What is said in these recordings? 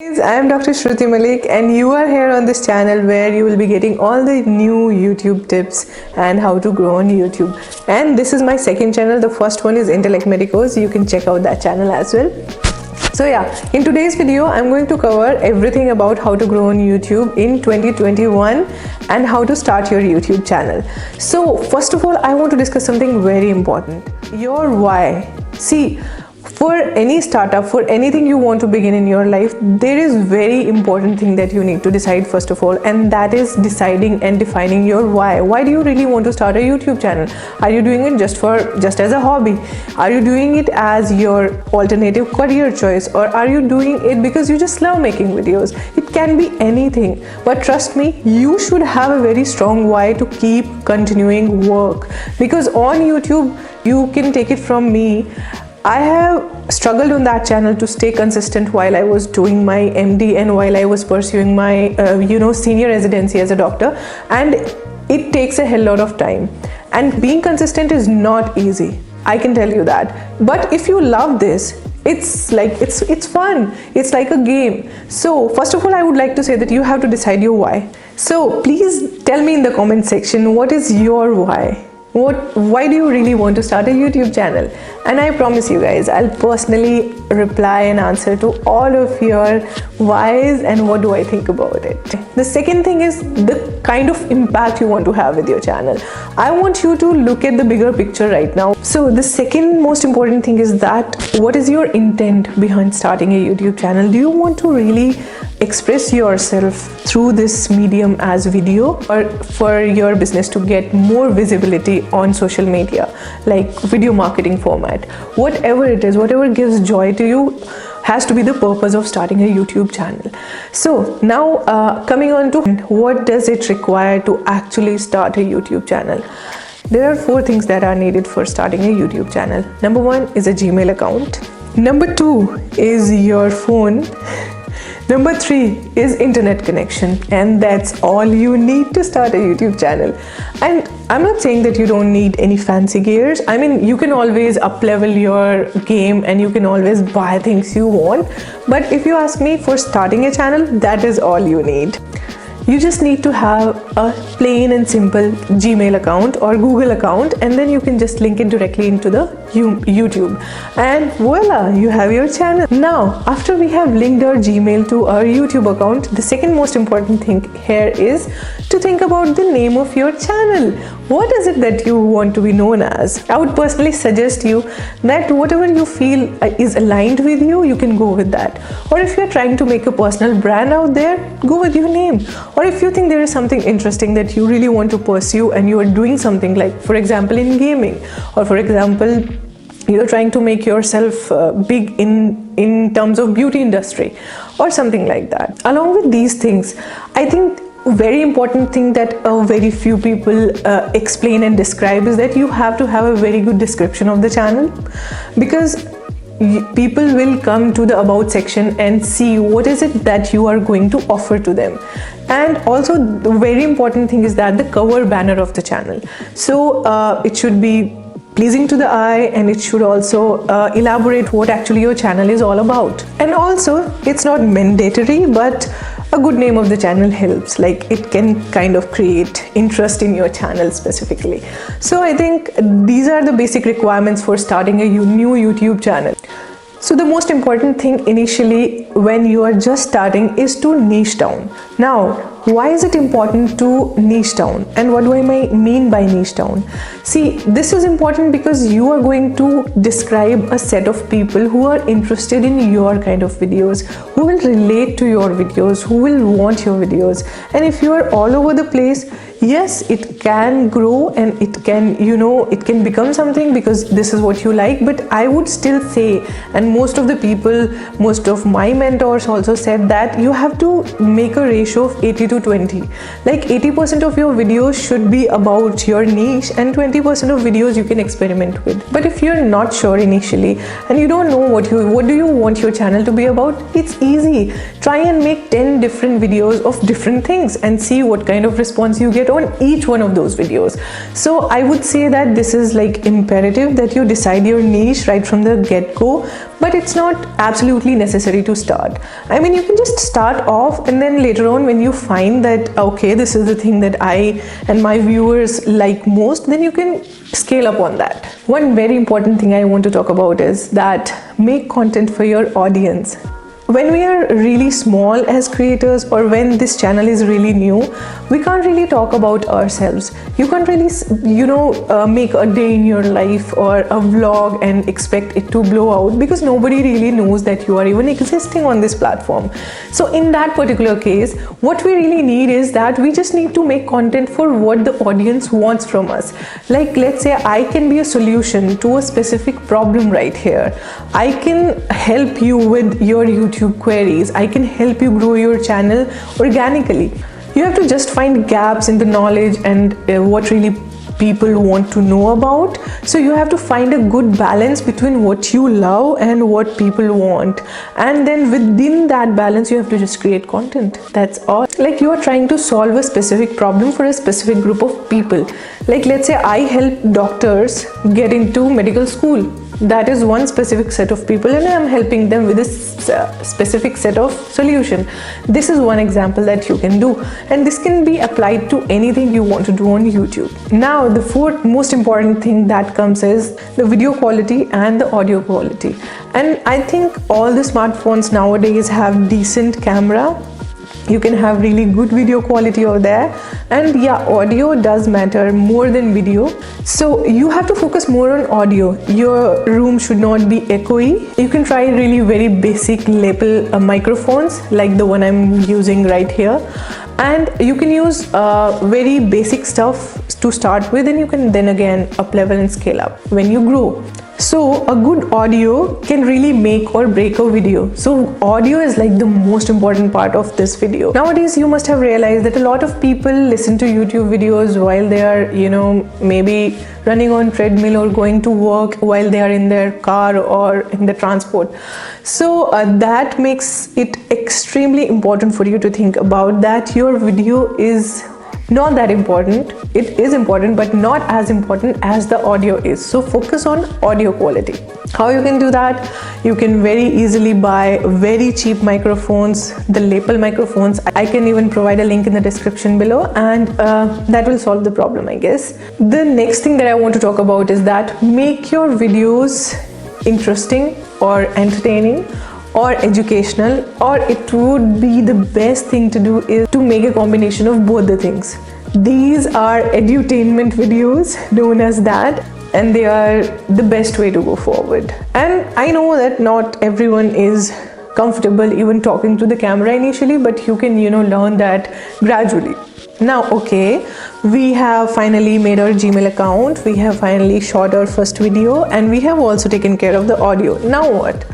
Guys, I am Dr. Shruti Malik and you are here on this channel where you will be getting all the new YouTube tips and how to grow on YouTube. And this is my second channel. The first one is Intellect Medicos. You can check out that channel as well. So yeah, in today's video, I'm going to cover everything about how to grow on YouTube in 2021 and how to start your YouTube channel. So first of all, I want to discuss something very important. Your why. See, for any startup, for anything you want to begin in your life, there is very important thing that you need to decide first of all, and that is deciding and defining your why. Why do you really want to start a YouTube channel? Are you doing it just as a hobby? Are you doing it as your alternative career choice, or are you doing it because you just love making videos? It can be anything, but trust me, you should have a very strong why to keep continuing work, because on YouTube, you can take it from me, I have struggled on that channel to stay consistent while I was doing my MD and while I was pursuing my senior residency as a doctor, and it takes a hell lot of time, and being consistent is not easy, I can tell you that. But if you love this, it's fun, it's like a game. So first of all, I would like to say that you have to decide your why. So please tell me in the comment section, what is your why? Why do you really want to start a YouTube channel? And I promise you guys, I'll personally reply and answer to all of your whys and what do I think about it. The second thing is the kind of impact you want to have with your channel. I want you to look at the bigger picture right now. So the second most important thing is that what is your intent behind starting a YouTube channel? Do you want to really express yourself through this medium as video, or for your business to get more visibility on social media, like video marketing format? Whatever it is, whatever gives joy to you has to be the purpose of starting a YouTube channel. So now coming on to what does it require to actually start a YouTube channel. There are 4 things that are needed for starting a YouTube channel. Number 1 is a Gmail account. Number 2 is your phone. Number 3 is internet connection, and that's all you need to start a YouTube channel. And I'm not saying that you don't need any fancy gears. I mean, you can always up-level your game and you can always buy things you want. But if you ask me, for starting a channel, that is all you need. You just need to have a plain and simple Gmail account or Google account, and then you can just link it directly into the YouTube, and voila, you have your channel. Now, after we have linked our Gmail to our YouTube account, the second most important thing here is to think about the name of your channel. What is it that you want to be known as? I would personally suggest you that whatever you feel is aligned with you, you can go with that. Or if you're trying to make a personal brand out there, go with your name. Or if you think there is something interesting that you really want to pursue and you are doing something, like for example in gaming, or for example you're trying to make yourself big in terms of beauty industry or something like that. Along with these things, I think very important thing that very few people explain and describe is that you have to have a very good description of the channel, because people will come to the about section and see what is it that you are going to offer to them. And also the very important thing is that the cover banner of the channel, so it should be pleasing to the eye, and it should also elaborate what actually your channel is all about. And also, it's not mandatory, but a good name of the channel helps, like it can kind of create interest in your channel specifically. So I think these are the basic requirements for starting a new YouTube channel. So the most important thing initially when you are just starting is to niche down. Now, why is it important to niche down, and what do I mean by niche down? See, this is important because you are going to describe a set of people who are interested in your kind of videos, who will relate to your videos, who will want your videos. And if you are all over the place, yes, it can grow and it can, it can become something because this is what you like. But I would still say, and most of the people, most of my mentors also said that you have to make a ratio of 80 to 20. Like 80% of your videos should be about your niche and 20% of videos you can experiment with. But if you're not sure initially and you don't know what do you want your channel to be about, it's easy. Try and make 10 different videos of different things and see what kind of response you get get on each one of those videos. So I would say that this is like imperative that you decide your niche right from the get-go, but it's not absolutely necessary to start. I mean, you can just start off, and then later on when you find that okay, this is the thing that I and my viewers like most, then you can scale up on that. One very important thing I want to talk about is that make content for your audience. When we are really small as creators, or when this channel is really new, we can't really talk about ourselves. You can't really, make a day in your life or a vlog and expect it to blow out, because nobody really knows that you are even existing on this platform. So in that particular case, what we really need is that we just need to make content for what the audience wants from us. Like, let's say I can be a solution to a specific problem right here. I can help you with your YouTube queries. I can help you grow your channel organically. You have to just find gaps in the knowledge and what really people want to know about. So you have to find a good balance between what you love and what people want, and then within that balance you have to just create content. That's all. Like, you are trying to solve a specific problem for a specific group of people. Like, let's say I help doctors get into medical school. That is one specific set of people, and I am helping them with a specific set of solution. This is one example that you can do, and this can be applied to anything you want to do on YouTube. Now, the fourth most important thing that comes is the video quality and the audio quality. And I think all the smartphones nowadays have decent camera. You can have really good video quality over there, and yeah, audio does matter more than video. So you have to focus more on audio. Your room should not be echoey. You can try really very basic lapel microphones like the one I'm using right here, and you can use very basic stuff to start with, and you can then again up level and scale up when you grow. So a good audio can really make or break a video. So audio is like the most important part of this video. Nowadays, you must have realized that a lot of people listen to YouTube videos while they are, maybe running on treadmill or going to work, while they are in their car or in the transport. So that makes it extremely important for you to think about that your video is not that important. It is important, but not as important as the audio is. So focus on audio quality. How you can do that? You can very easily buy very cheap microphones, the lapel microphones. I can even provide a link in the description below, and that will solve the problem, I guess. The next thing that I want to talk about is that make your videos interesting or entertaining or educational, or it would be the best thing to do is to make a combination of both the things. These are edutainment videos, known as that, and they are the best way to go forward. And I know that not everyone is comfortable even talking to the camera initially, but you can learn that gradually. Now, okay, we have finally made our Gmail account, we have finally shot our first video, and we have also taken care of the audio. Now what?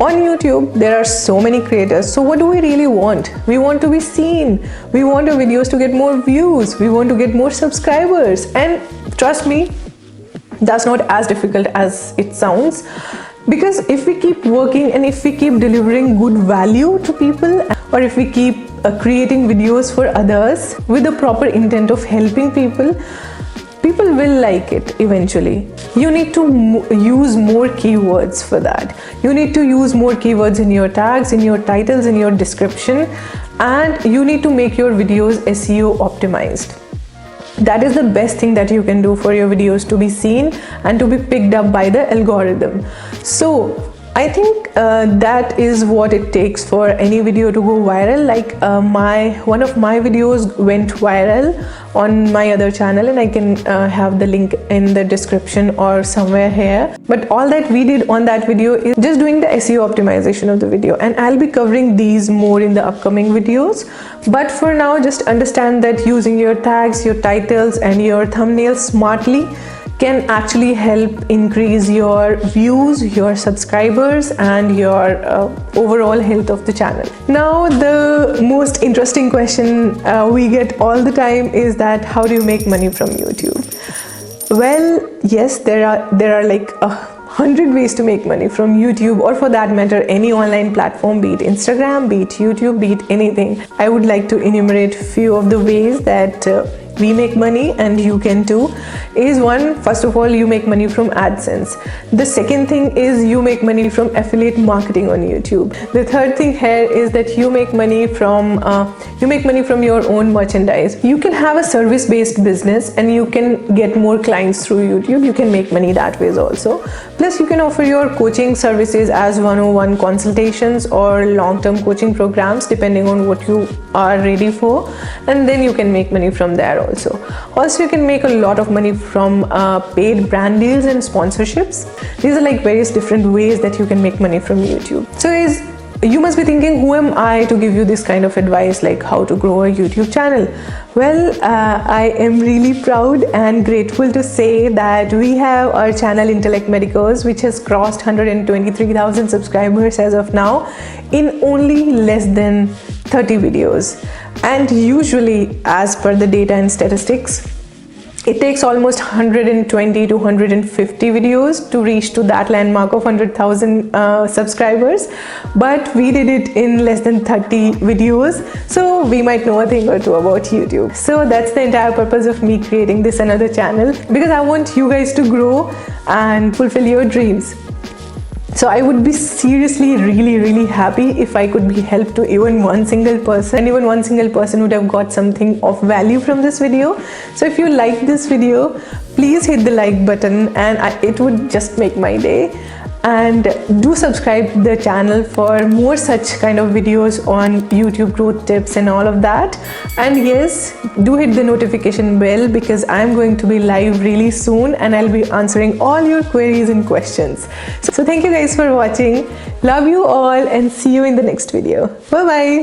On YouTube, there are so many creators. So what do we really want? We want to be seen. We want our videos to get more views. We want to get more subscribers. And trust me, that's not as difficult as it sounds. Because if we keep working and if we keep delivering good value to people, or if we keep creating videos for others with the proper intent of helping people, people will like it eventually. You need to use more keywords for that. You need to use more keywords in your tags, in your titles, in your description, and you need to make your videos SEO optimized. That is the best thing that you can do for your videos to be seen and to be picked up by the algorithm. So I think that is what it takes for any video to go viral. Like one of my videos went viral on my other channel, and I can have the link in the description or somewhere here. But all that we did on that video is just doing the SEO optimization of the video, and I'll be covering these more in the upcoming videos. But for now, just understand that using your tags, your titles, and your thumbnails smartly can actually help increase your views, your subscribers, and your overall health of the channel. Now, the most interesting question we get all the time is that how do you make money from YouTube? Well, yes, there are like 100 ways to make money from YouTube, or for that matter any online platform, be it Instagram, be it YouTube, be it anything. I would like to enumerate few of the ways that we make money and you can too is one, first of all, you make money from AdSense. The second thing is you make money from affiliate marketing on YouTube. The third thing here is that you make money from your own merchandise. You can have a service-based business and you can get more clients through YouTube. You can make money that ways also. Plus you can offer your coaching services as one-on-one consultations or long-term coaching programs depending on what you are ready for, and then you can make money from there also. Also you can make a lot of money from paid brand deals and sponsorships. These are like various different ways that you can make money from YouTube. So guys, you must be thinking, who am I to give you this kind of advice, like how to grow a YouTube channel? Well, I am really proud and grateful to say that we have our channel Intellect Medicos, which has crossed 123,000 subscribers as of now in only less than 30 videos. And usually, as per the data and statistics, it takes almost 120 to 150 videos to reach to that landmark of 100,000 subscribers, but we did it in less than 30 videos, so we might know a thing or two about YouTube. So that's the entire purpose of me creating this another channel, because I want you guys to grow and fulfill your dreams. So I would be seriously really happy if I could be help to even one single person, and even one single person would have got something of value from this video. So if you like this video, please hit the like button, and it would just make my day. And do subscribe to the channel for more such kind of videos on YouTube growth tips and all of that. And yes, do hit the notification bell, because I'm going to be live really soon and I'll be answering all your queries and questions. So thank you guys for watching. Love you all and see you in the next video. Bye bye.